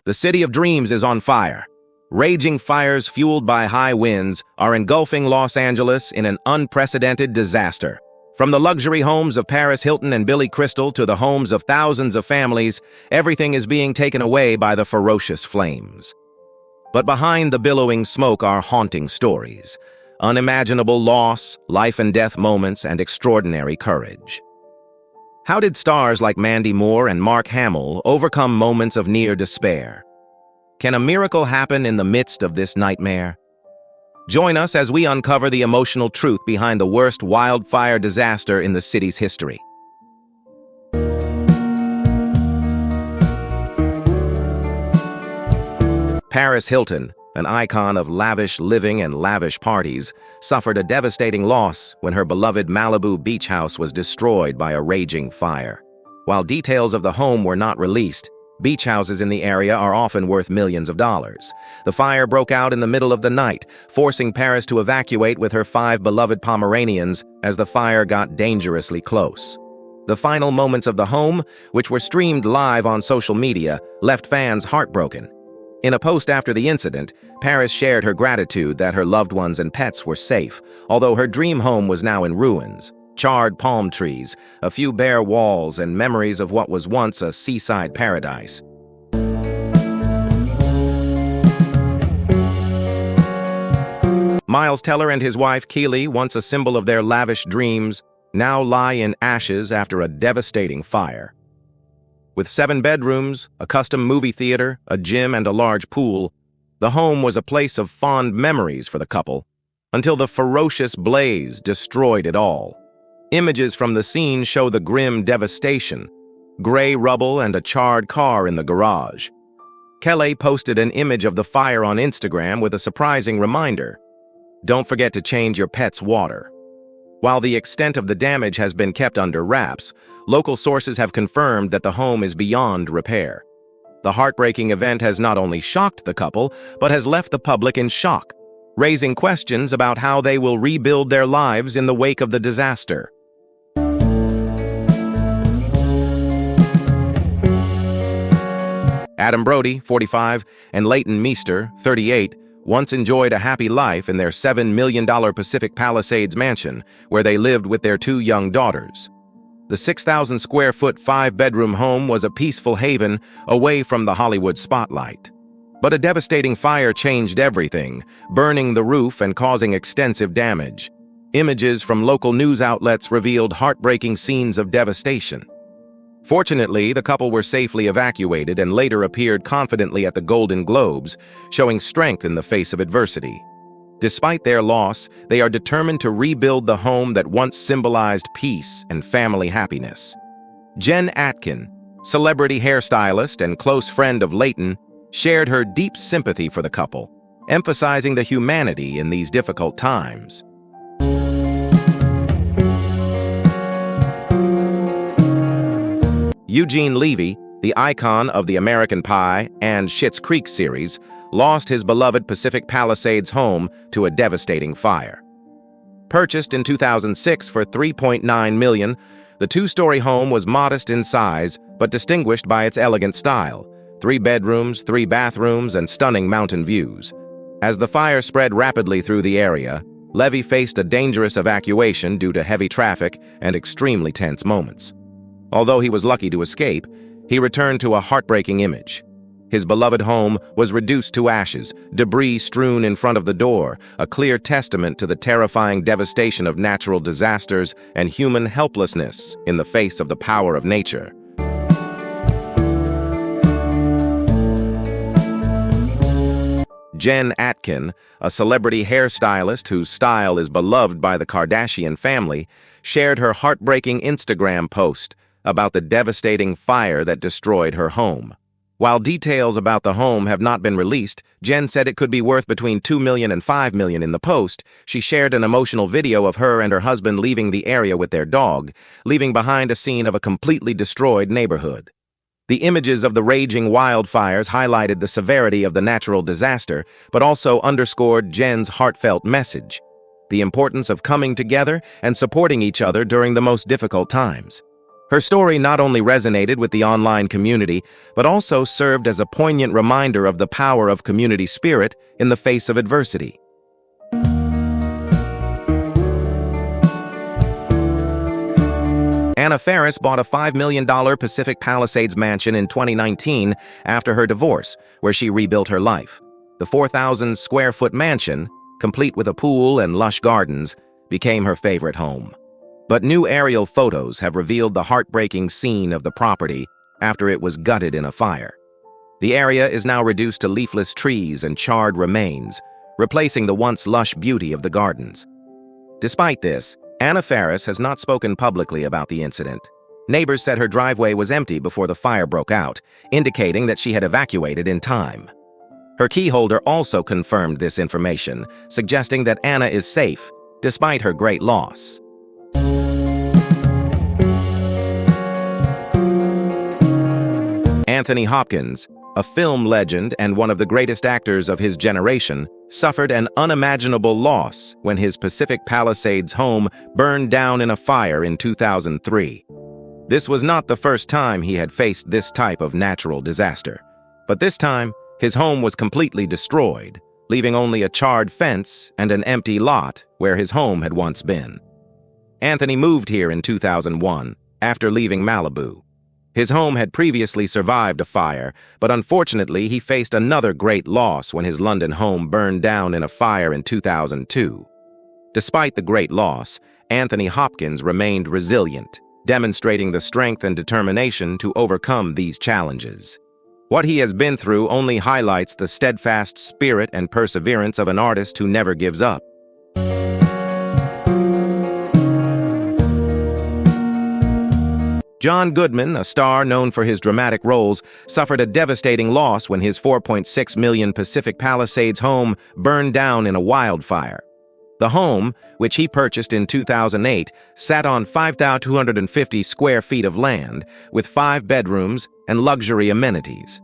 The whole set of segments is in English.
The city of dreams is on fire. Raging fires fueled by high winds are engulfing Los Angeles in an unprecedented disaster. From the luxury homes of Paris Hilton and Billy Crystal to the homes of thousands of families, everything is being taken away by the ferocious flames. But behind the billowing smoke are haunting stories, unimaginable loss, life and death moments, and extraordinary courage. How did stars like Mandy Moore and Mark Hamill overcome moments of near despair? Can a miracle happen in the midst of this nightmare? Join us as we uncover the emotional truth behind the worst wildfire disaster in the city's history. Paris Hilton, an icon of lavish living and lavish parties, suffered a devastating loss when her beloved Malibu beach house was destroyed by a raging fire. While details of the home were not released, beach houses in the area are often worth millions of dollars. The fire broke out in the middle of the night, forcing Paris to evacuate with her 5 beloved Pomeranians as the fire got dangerously close. The final moments of the home, which were streamed live on social media, left fans heartbroken. In a post after the incident, Paris shared her gratitude that her loved ones and pets were safe, although her dream home was now in ruins. Charred palm trees, a few bare walls, and memories of what was once a seaside paradise. Miles Teller and his wife Keely, once a symbol of their lavish dreams, now lie in ashes after a devastating fire. With 7 bedrooms, a custom movie theater, a gym, and a large pool, the home was a place of fond memories for the couple, until the ferocious blaze destroyed it all. Images from the scene show the grim devastation, gray rubble and a charred car in the garage. Kelly posted an image of the fire on Instagram with a surprising reminder: don't forget to change your pet's water. While the extent of the damage has been kept under wraps, local sources have confirmed that the home is beyond repair. The heartbreaking event has not only shocked the couple, but has left the public in shock, raising questions about how they will rebuild their lives in the wake of the disaster. Adam Brody, 45, and Leighton Meester, 38, once enjoyed a happy life in their $7 million Pacific Palisades mansion, where they lived with their 2 young daughters. The 6,000-square-foot 5-bedroom home was a peaceful haven away from the Hollywood spotlight. But a devastating fire changed everything, burning the roof and causing extensive damage. Images from local news outlets revealed heartbreaking scenes of devastation. Fortunately, the couple were safely evacuated and later appeared confidently at the Golden Globes, showing strength in the face of adversity. Despite their loss, they are determined to rebuild the home that once symbolized peace and family happiness. Jen Atkin, celebrity hairstylist and close friend of Leighton, shared her deep sympathy for the couple, emphasizing the humanity in these difficult times. Eugene Levy, the icon of the American Pie and Schitt's Creek series, lost his beloved Pacific Palisades home to a devastating fire. Purchased in 2006 for $3.9 million, the 2-story home was modest in size but distinguished by its elegant style: 3 bedrooms, 3 bathrooms, and stunning mountain views. As the fire spread rapidly through the area, Levy faced a dangerous evacuation due to heavy traffic and extremely tense moments. Although he was lucky to escape, he returned to a heartbreaking image. His beloved home was reduced to ashes, debris strewn in front of the door, a clear testament to the terrifying devastation of natural disasters and human helplessness in the face of the power of nature. Jen Atkin, a celebrity hairstylist whose style is beloved by the Kardashian family, shared her heartbreaking Instagram post about the devastating fire that destroyed her home. While details about the home have not been released, Jen said it could be worth between $2 million and $5 million. In the post, she shared an emotional video of her and her husband leaving the area with their dog, leaving behind a scene of a completely destroyed neighborhood. The images of the raging wildfires highlighted the severity of the natural disaster, but also underscored Jen's heartfelt message: the importance of coming together and supporting each other during the most difficult times. Her story not only resonated with the online community, but also served as a poignant reminder of the power of community spirit in the face of adversity. Anna Faris bought a $5 million Pacific Palisades mansion in 2019 after her divorce, where she rebuilt her life. The 4,000-square-foot mansion, complete with a pool and lush gardens, became her favorite home. But new aerial photos have revealed the heartbreaking scene of the property after it was gutted in a fire. The area is now reduced to leafless trees and charred remains, replacing the once lush beauty of the gardens. Despite this, Anna Faris has not spoken publicly about the incident. Neighbors said her driveway was empty before the fire broke out, indicating that she had evacuated in time. Her keyholder also confirmed this information, suggesting that Anna is safe, despite her great loss. Anthony Hopkins, a film legend and one of the greatest actors of his generation, suffered an unimaginable loss when his Pacific Palisades home burned down in a fire in 2003. This was not the first time he had faced this type of natural disaster, but this time, his home was completely destroyed, leaving only a charred fence and an empty lot where his home had once been. Anthony moved here in 2001 after leaving Malibu. His home had previously survived a fire, but unfortunately he faced another great loss when his London home burned down in a fire in 2002. Despite the great loss, Anthony Hopkins remained resilient, demonstrating the strength and determination to overcome these challenges. What he has been through only highlights the steadfast spirit and perseverance of an artist who never gives up. John Goodman, a star known for his dramatic roles, suffered a devastating loss when his $4.6 million Pacific Palisades home burned down in a wildfire. The home, which he purchased in 2008, sat on 5,250 square feet of land, with 5 bedrooms and luxury amenities.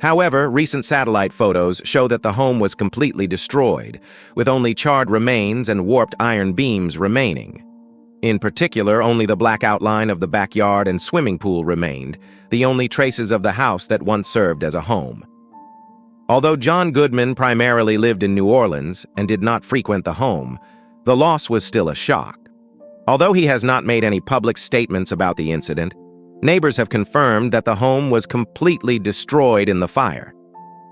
However, recent satellite photos show that the home was completely destroyed, with only charred remains and warped iron beams remaining. In particular, only the black outline of the backyard and swimming pool remained, the only traces of the house that once served as a home. Although John Goodman primarily lived in New Orleans and did not frequent the home, the loss was still a shock. Although he has not made any public statements about the incident, neighbors have confirmed that the home was completely destroyed in the fire.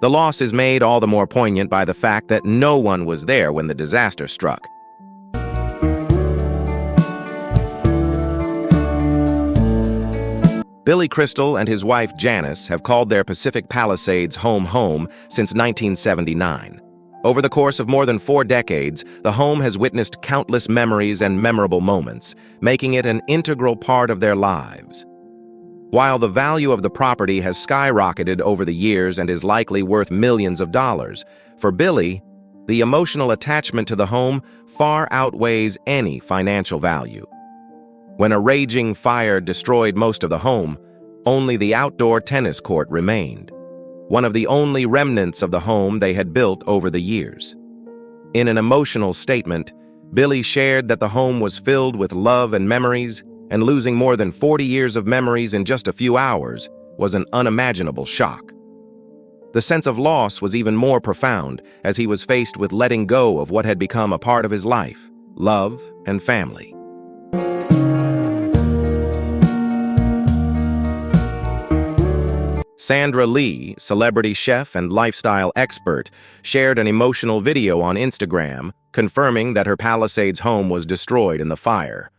The loss is made all the more poignant by the fact that no one was there when the disaster struck. Billy Crystal and his wife Janice have called their Pacific Palisades home since 1979. Over the course of more than 4 decades, the home has witnessed countless memories and memorable moments, making it an integral part of their lives. While the value of the property has skyrocketed over the years and is likely worth millions of dollars, for Billy, the emotional attachment to the home far outweighs any financial value. When a raging fire destroyed most of the home, only the outdoor tennis court remained, one of the only remnants of the home they had built over the years. In an emotional statement, Billy shared that the home was filled with love and memories, and losing more than 40 years of memories in just a few hours was an unimaginable shock. The sense of loss was even more profound as he was faced with letting go of what had become a part of his life, love and family. Sandra Lee, celebrity chef and lifestyle expert, shared an emotional video on Instagram, confirming that her Palisades home was destroyed in the fire.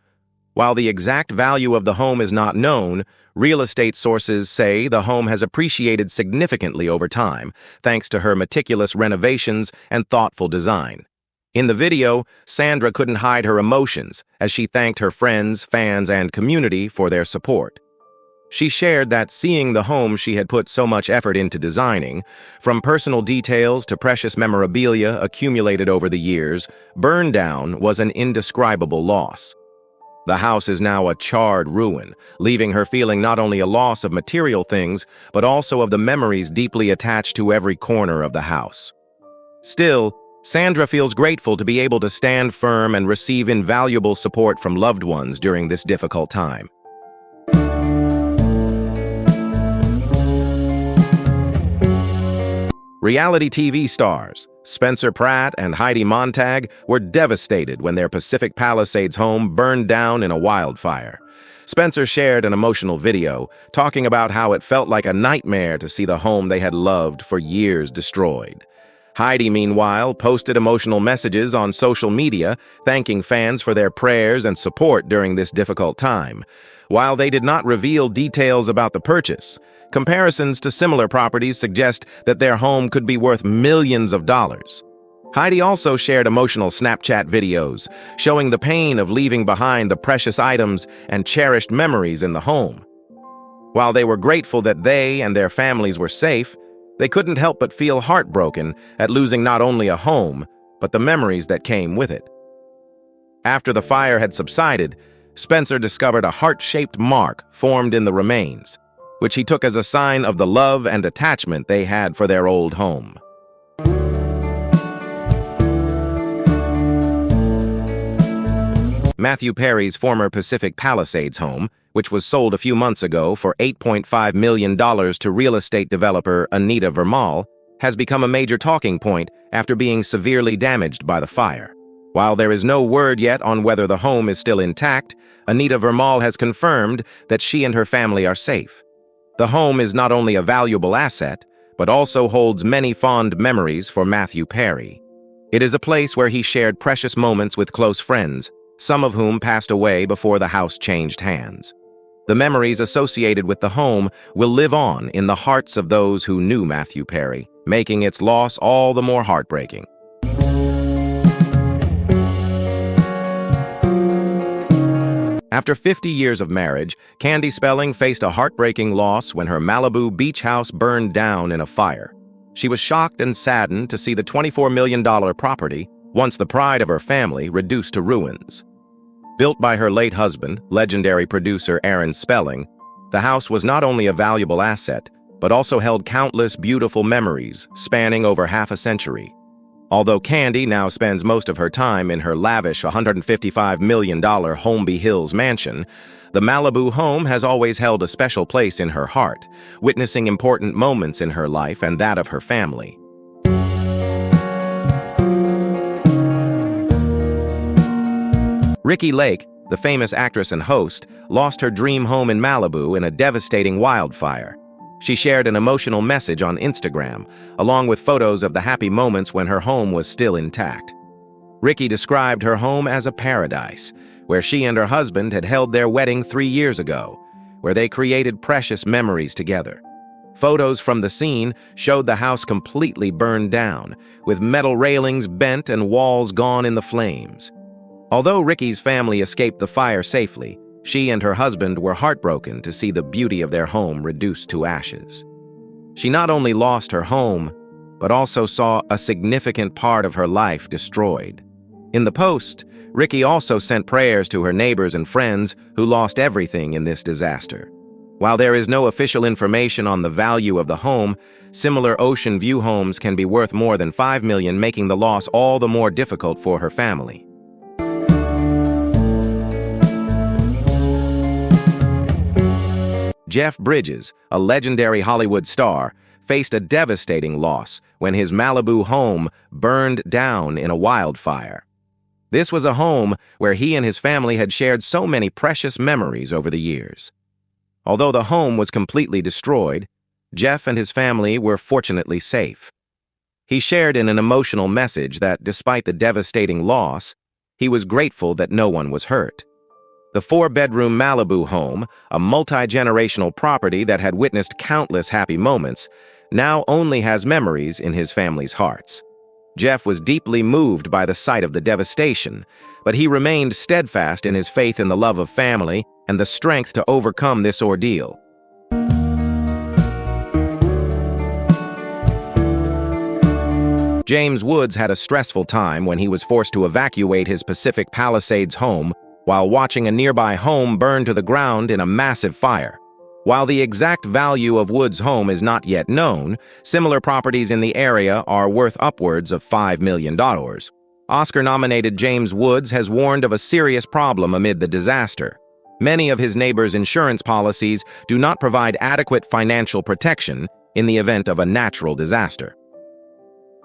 While the exact value of the home is not known, real estate sources say the home has appreciated significantly over time, thanks to her meticulous renovations and thoughtful design. In the video, Sandra couldn't hide her emotions as she thanked her friends, fans, and community for their support. She shared that seeing the home she had put so much effort into designing, from personal details to precious memorabilia accumulated over the years, burned down was an indescribable loss. The house is now a charred ruin, leaving her feeling not only a loss of material things, but also of the memories deeply attached to every corner of the house. Still, Sandra feels grateful to be able to stand firm and receive invaluable support from loved ones during this difficult time. Reality TV stars Spencer Pratt and Heidi Montag were devastated when their Pacific Palisades home burned down in a wildfire. Spencer shared an emotional video talking about how it felt like a nightmare to see the home they had loved for years destroyed. Heidi, meanwhile, posted emotional messages on social media thanking fans for their prayers and support during this difficult time. While they did not reveal details about the purchase, comparisons to similar properties suggest that their home could be worth millions of dollars. Heidi also shared emotional Snapchat videos showing the pain of leaving behind the precious items and cherished memories in the home. While they were grateful that they and their families were safe, they couldn't help but feel heartbroken at losing not only a home, but the memories that came with it. After the fire had subsided, Spencer discovered a heart-shaped mark formed in the remains, which he took as a sign of the love and attachment they had for their old home. Matthew Perry's former Pacific Palisades home, which was sold a few months ago for $8.5 million to real estate developer Anita Vermal, has become a major talking point after being severely damaged by the fire. While there is no word yet on whether the home is still intact, Anita Vermal has confirmed that she and her family are safe. The home is not only a valuable asset, but also holds many fond memories for Matthew Perry. It is a place where he shared precious moments with close friends, some of whom passed away before the house changed hands. The memories associated with the home will live on in the hearts of those who knew Matthew Perry, making its loss all the more heartbreaking. After 50 years of marriage, Candy Spelling faced a heartbreaking loss when her Malibu beach house burned down in a fire. She was shocked and saddened to see the $24 million property, once the pride of her family, reduced to ruins. Built by her late husband, legendary producer Aaron Spelling, the house was not only a valuable asset, but also held countless beautiful memories spanning over half a century. Although Candy now spends most of her time in her lavish $155 million Holmby Hills mansion, the Malibu home has always held a special place in her heart, witnessing important moments in her life and that of her family. Ricki Lake, the famous actress and host, lost her dream home in Malibu in a devastating wildfire. She shared an emotional message on Instagram, along with photos of the happy moments when her home was still intact. Ricki described her home as a paradise, where she and her husband had held their wedding 3 years ago, where they created precious memories together. Photos from the scene showed the house completely burned down, with metal railings bent and walls gone in the flames. Although Ricki's family escaped the fire safely, she and her husband were heartbroken to see the beauty of their home reduced to ashes. She not only lost her home, but also saw a significant part of her life destroyed. In the post, Ricki also sent prayers to her neighbors and friends who lost everything in this disaster. While there is no official information on the value of the home, similar ocean view homes can be worth more than $5 million, making the loss all the more difficult for her family. Jeff Bridges, a legendary Hollywood star, faced a devastating loss when his Malibu home burned down in a wildfire. This was a home where he and his family had shared so many precious memories over the years. Although the home was completely destroyed, Jeff and his family were fortunately safe. He shared in an emotional message that, despite the devastating loss, he was grateful that no one was hurt. The 4-bedroom Malibu home, a multi-generational property that had witnessed countless happy moments, now only has memories in his family's hearts. Jeff was deeply moved by the sight of the devastation, but he remained steadfast in his faith in the love of family and the strength to overcome this ordeal. James Woods had a stressful time when he was forced to evacuate his Pacific Palisades home while watching a nearby home burn to the ground in a massive fire. While the exact value of Woods' home is not yet known, similar properties in the area are worth upwards of $5 million. Oscar-nominated James Woods has warned of a serious problem amid the disaster. Many of his neighbors' insurance policies do not provide adequate financial protection in the event of a natural disaster.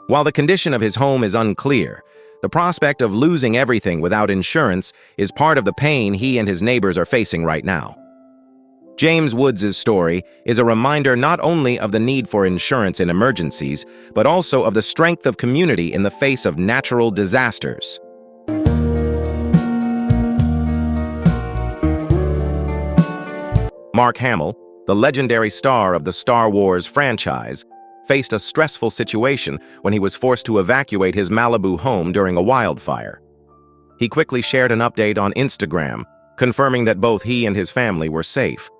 While the condition of his home is unclear, the prospect of losing everything without insurance is part of the pain he and his neighbors are facing right now. James Woods' story is a reminder not only of the need for insurance in emergencies, but also of the strength of community in the face of natural disasters. Mark Hamill, the legendary star of the Star Wars franchise, faced a stressful situation when he was forced to evacuate his Malibu home during a wildfire. He quickly shared an update on Instagram, confirming that both he and his family were safe.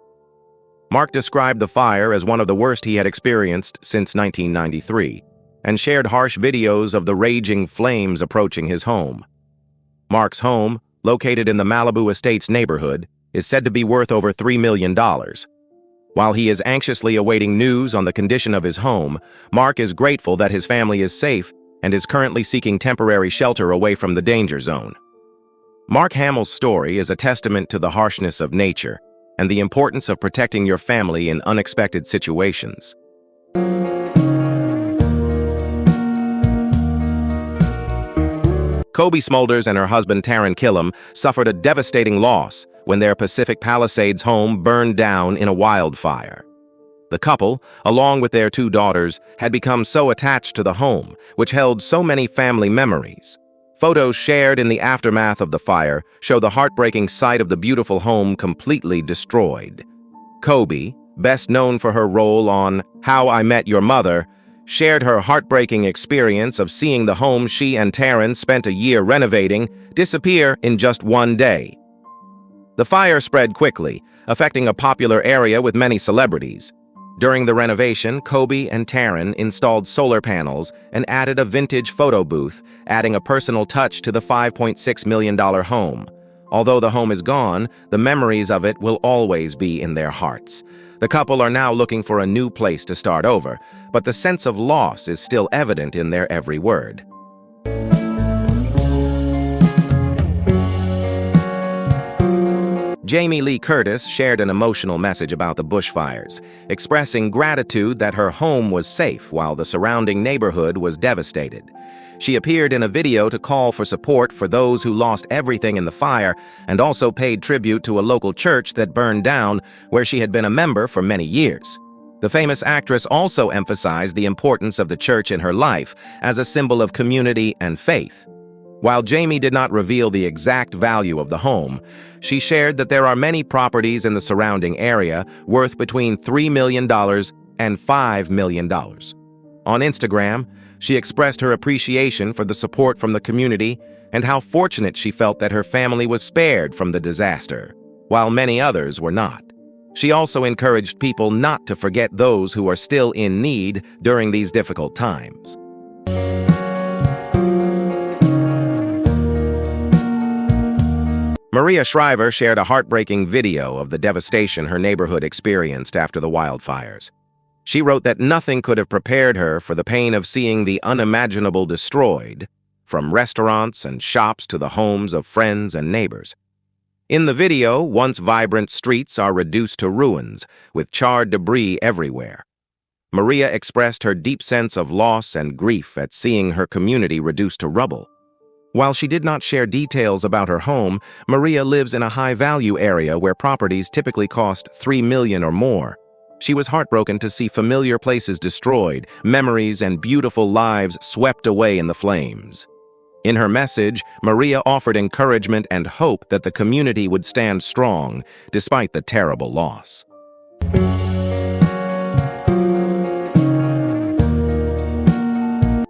Mark described the fire as one of the worst he had experienced since 1993, and shared harsh videos of the raging flames approaching his home. Mark's home, located in the Malibu Estates neighborhood, is said to be worth over $3 million. While he is anxiously awaiting news on the condition of his home, Mark is grateful that his family is safe and is currently seeking temporary shelter away from the danger zone. Mark Hamill's story is a testament to the harshness of nature and the importance of protecting your family in unexpected situations. Cobie Smulders and her husband Taryn Killam suffered a devastating loss when their Pacific Palisades home burned down in a wildfire. The couple, along with their 2 daughters, had become so attached to the home, which held so many family memories. Photos shared in the aftermath of the fire show the heartbreaking sight of the beautiful home completely destroyed. Cobie, best known for her role on How I Met Your Mother, shared her heartbreaking experience of seeing the home she and Taryn spent a year renovating disappear in just one day. The fire spread quickly, affecting a popular area with many celebrities. During the renovation, Cobie and Taryn installed solar panels and added a vintage photo booth, adding a personal touch to the $5.6 million home. Although the home is gone, the memories of it will always be in their hearts. The couple are now looking for a new place to start over, but the sense of loss is still evident in their every word. Jamie Lee Curtis shared an emotional message about the bushfires, expressing gratitude that her home was safe while the surrounding neighborhood was devastated. She appeared in a video to call for support for those who lost everything in the fire and also paid tribute to a local church that burned down, where she had been a member for many years. The famous actress also emphasized the importance of the church in her life as a symbol of community and faith. While Jamie did not reveal the exact value of the home, she shared that there are many properties in the surrounding area worth between $3 million and $5 million. On Instagram, she expressed her appreciation for the support from the community and how fortunate she felt that her family was spared from the disaster, while many others were not. She also encouraged people not to forget those who are still in need during these difficult times. Maria Shriver shared a heartbreaking video of the devastation her neighborhood experienced after the wildfires. She wrote that nothing could have prepared her for the pain of seeing the unimaginable destroyed, from restaurants and shops to the homes of friends and neighbors. In the video, once vibrant streets are reduced to ruins, with charred debris everywhere. Maria expressed her deep sense of loss and grief at seeing her community reduced to rubble. While she did not share details about her home, Maria lives in a high-value area where properties typically cost $3 million or more. She was heartbroken to see familiar places destroyed, memories and beautiful lives swept away in the flames. In her message, Maria offered encouragement and hope that the community would stand strong despite the terrible loss.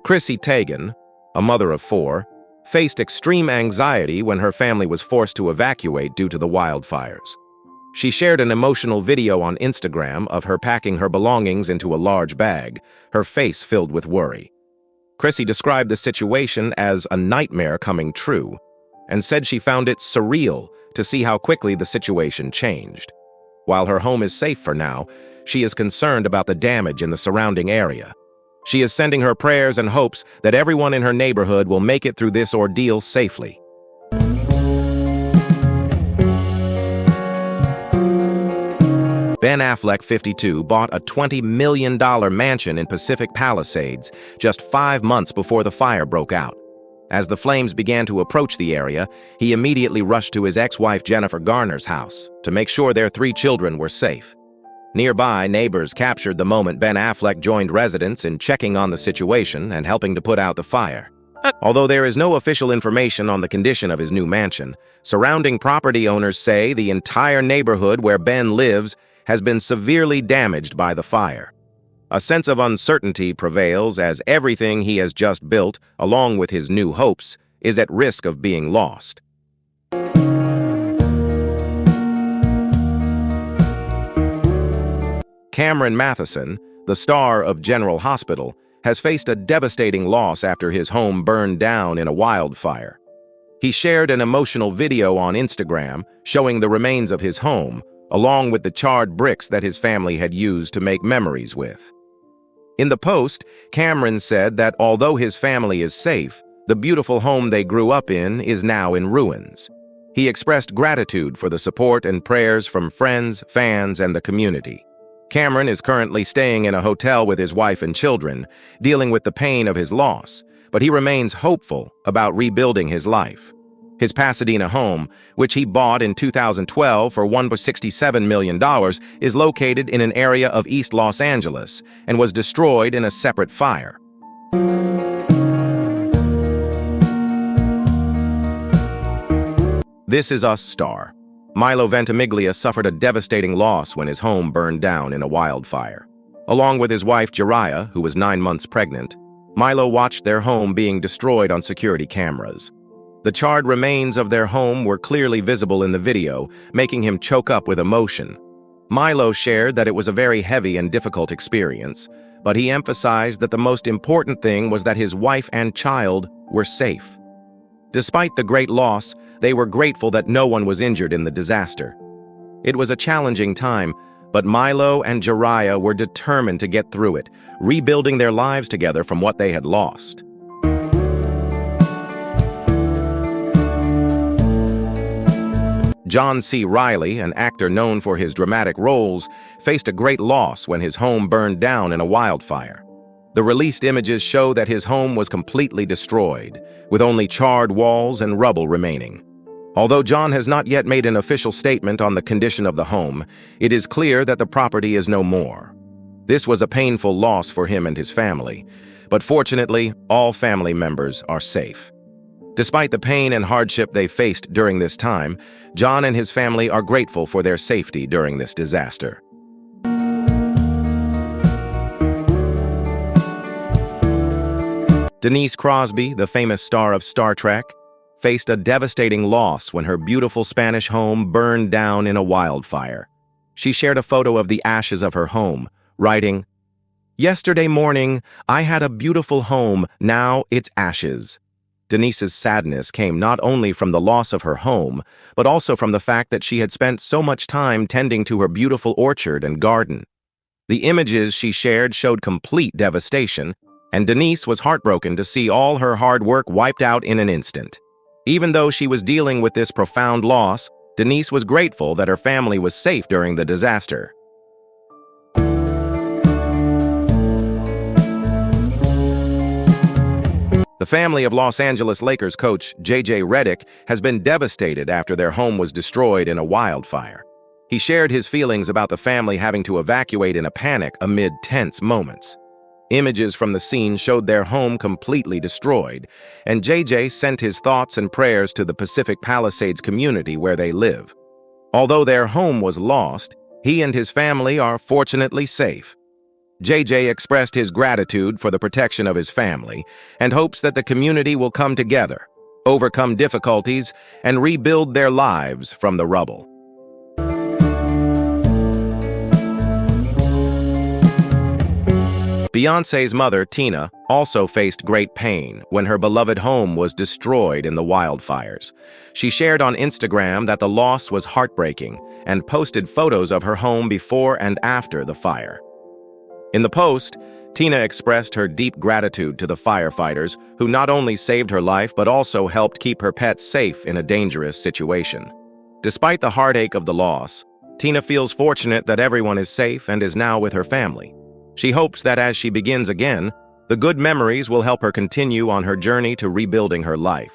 Chrissy Teigen, a mother of 4, faced extreme anxiety when her family was forced to evacuate due to the wildfires. She shared an emotional video on Instagram of her packing her belongings into a large bag, her face filled with worry. Chrissy described the situation as a nightmare coming true, and said she found it surreal to see how quickly the situation changed. While her home is safe for now, she is concerned about the damage in the surrounding area. She is sending her prayers and hopes that everyone in her neighborhood will make it through this ordeal safely. Ben Affleck, 52, bought a $20 million mansion in Pacific Palisades just 5 months before the fire broke out. As the flames began to approach the area, he immediately rushed to his ex-wife Jennifer Garner's house to make sure their 3 children were safe. Nearby, neighbors captured the moment Ben Affleck joined residents in checking on the situation and helping to put out the fire. Although there is no official information on the condition of his new mansion, surrounding property owners say the entire neighborhood where Ben lives has been severely damaged by the fire. A sense of uncertainty prevails as everything he has just built, along with his new hopes, is at risk of being lost. Cameron Mathison, the star of General Hospital, has faced a devastating loss after his home burned down in a wildfire. He shared an emotional video on Instagram showing the remains of his home, along with the charred bricks that his family had used to make memories with. In the post, Cameron said that although his family is safe, the beautiful home they grew up in is now in ruins. He expressed gratitude for the support and prayers from friends, fans, and the community. Cameron is currently staying in a hotel with his wife and children, dealing with the pain of his loss, but he remains hopeful about rebuilding his life. His Pasadena home, which he bought in 2012 for $167 million, is located in an area of East Los Angeles and was destroyed in a separate fire. This Is Us star Milo Ventimiglia suffered a devastating loss when his home burned down in a wildfire. Along with his wife Jariah, who was 9 months pregnant, Milo watched their home being destroyed on security cameras. The charred remains of their home were clearly visible in the video, making him choke up with emotion. Milo shared that it was a very heavy and difficult experience, but he emphasized that the most important thing was that his wife and child were safe. Despite the great loss, they were grateful that no one was injured in the disaster. It was a challenging time, but Milo and Jariah were determined to get through it, rebuilding their lives together from what they had lost. John C. Reilly, an actor known for his dramatic roles, faced a great loss when his home burned down in a wildfire. The released images show that his home was completely destroyed, with only charred walls and rubble remaining. Although John has not yet made an official statement on the condition of the home, it is clear that the property is no more. This was a painful loss for him and his family, but fortunately, all family members are safe. Despite the pain and hardship they faced during this time, John and his family are grateful for their safety during this disaster. Denise Crosby, the famous star of Star Trek, faced a devastating loss when her beautiful Spanish home burned down in a wildfire. She shared a photo of the ashes of her home, writing, "Yesterday morning, I had a beautiful home, now it's ashes." Denise's sadness came not only from the loss of her home, but also from the fact that she had spent so much time tending to her beautiful orchard and garden. The images she shared showed complete devastation, and Denise was heartbroken to see all her hard work wiped out in an instant. Even though she was dealing with this profound loss, Denise was grateful that her family was safe during the disaster. The family of Los Angeles Lakers coach J.J. Redick has been devastated after their home was destroyed in a wildfire. He shared his feelings about the family having to evacuate in a panic amid tense moments. Images from the scene showed their home completely destroyed, and JJ sent his thoughts and prayers to the Pacific Palisades community where they live. Although their home was lost, he and his family are fortunately safe. JJ expressed his gratitude for the protection of his family and hopes that the community will come together, overcome difficulties, and rebuild their lives from the rubble. Beyonce's mother, Tina, also faced great pain when her beloved home was destroyed in the wildfires. She shared on Instagram that the loss was heartbreaking and posted photos of her home before and after the fire. In the post, Tina expressed her deep gratitude to the firefighters who not only saved her life but also helped keep her pets safe in a dangerous situation. Despite the heartache of the loss, Tina feels fortunate that everyone is safe and is now with her family. She hopes that as she begins again, the good memories will help her continue on her journey to rebuilding her life.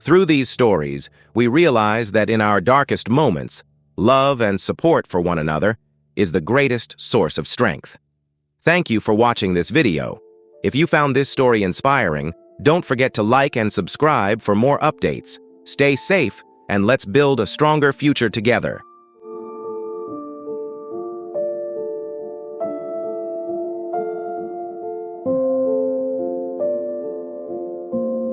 Through these stories, we realize that in our darkest moments, love and support for one another is the greatest source of strength. Thank you for watching this video. If you found this story inspiring, don't forget to like and subscribe for more updates. Stay safe, and let's build a stronger future together.